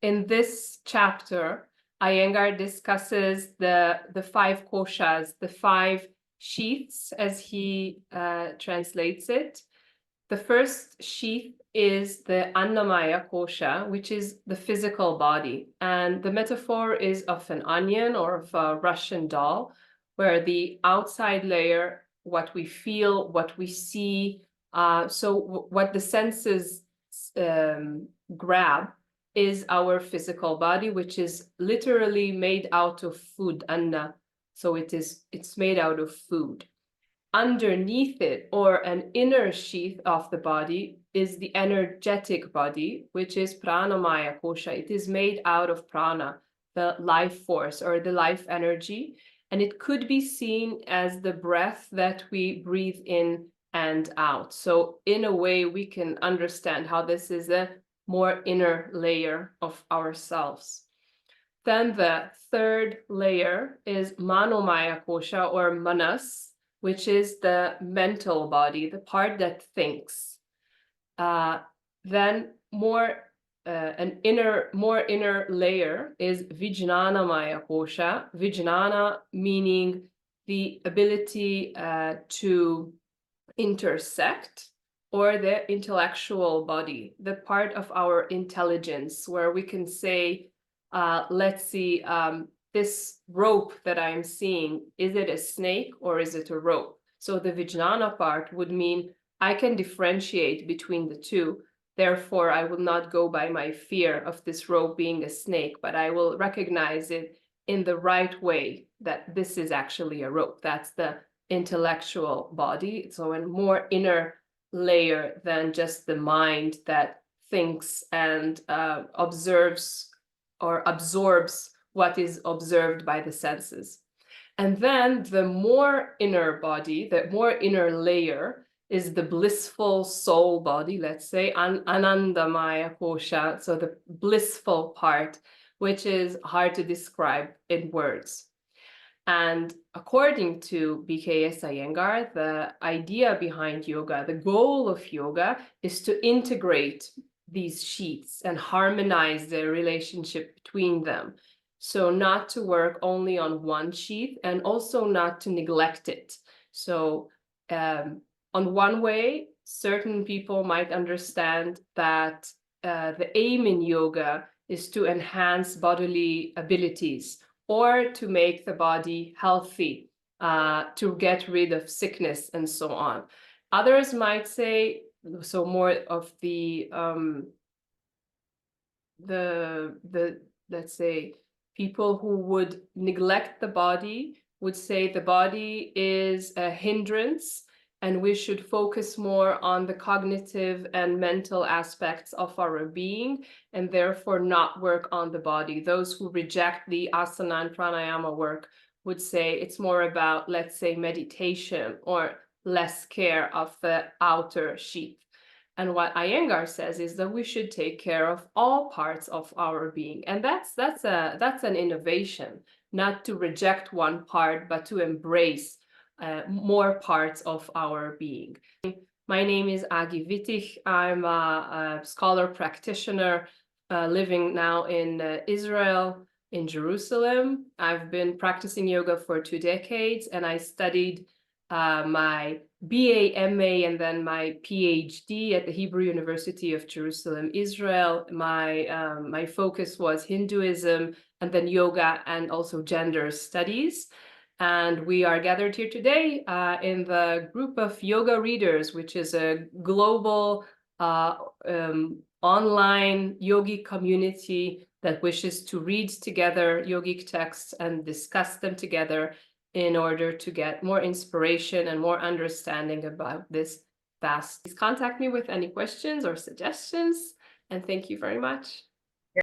in this chapter, Iyengar discusses the five koshas, the five sheaths, as he translates it. The first sheath is the Annamaya Kosha, which is the physical body. And the metaphor is of an onion or of a Russian doll, where the outside layer, what we feel, what we see, what the senses grab is our physical body, which is literally made out of food, anna. So it's made out of food. Underneath it, or an inner sheath of the body, is the energetic body, which is Pranamaya Kosha. It is made out of prana, the life force or the life energy, and it could be seen as the breath that we breathe in and out. So in a way, we can understand how this is a more inner layer of ourselves. Then the third layer is Manomaya Kosha, or manas, which is the mental body, the part that thinks. Then more inner layer is Vijnanamaya Kosha. Vijnana meaning the ability to intersect, or the intellectual body, the part of our intelligence where we can say, let's see, this rope that I'm seeing, is it a snake or is it a rope? So the Vijnana part would mean I can differentiate between the two. Therefore, I will not go by my fear of this rope being a snake, but I will recognize it in the right way, that this is actually a rope. That's the intellectual body. So a more inner layer than just the mind that thinks and observes or absorbs what is observed by the senses. And then the more inner body, the more inner layer, is the blissful soul body, let's say, Annamaya Kosha, so the blissful part, which is hard to describe in words. And according to BKS Iyengar, the idea behind yoga, the goal of yoga, is to integrate these sheaths and harmonize the relationship between them. So not to work only on one sheath, and also not to neglect it. So on one way, certain people might understand that the aim in yoga is to enhance bodily abilities, or to make the body healthy, to get rid of sickness and so on. Others might say, so more of the let's say, people who would neglect the body would say the body is a hindrance, and we should focus more on the cognitive and mental aspects of our being, and therefore not work on the body. Those who reject the asana and pranayama work would say it's more about, let's say, meditation, or less care of the outer sheath. And what Iyengar says is that we should take care of all parts of our being. And that's an innovation, not to reject one part, but to embrace more parts of our being. My name is Agi Wittich. I'm a scholar practitioner living now in Israel, in Jerusalem. I've been practicing yoga for 2 decades, and I studied my BA, MA, and then my PhD at the Hebrew University of Jerusalem, Israel. My focus was Hinduism, and then yoga, and also gender studies. And we are gathered here today in the group of yoga readers, which is a global online yogic community that wishes to read together yogic texts and discuss them together in order to get more inspiration and more understanding about this fast. Please contact me with any questions or suggestions, and thank you very much.